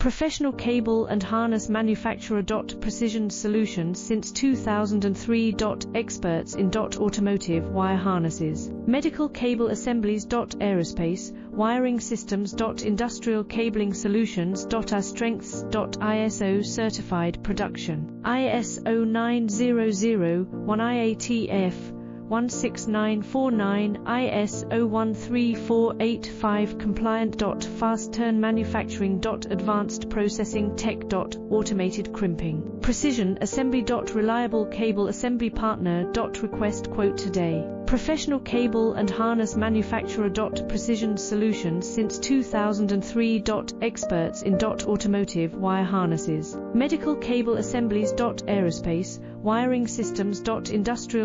Professional cable and harness manufacturer. Precision solutions since 2003. Experts in automotive wire harnesses, medical cable assemblies. Aerospace wiring systems. Industrial cabling solutions. Our strengths. ISO certified production, ISO 9001 IATF 16949, ISO 13485 compliant. Fast turn manufacturing. Advanced processing tech. Automated crimping, precision assembly. Reliable cable assembly partner. Request quote today. Professional cable and harness manufacturer. Precision solutions since 2003. Experts in automotive wire harnesses, medical cable assemblies. Aerospace wiring systems. Industrial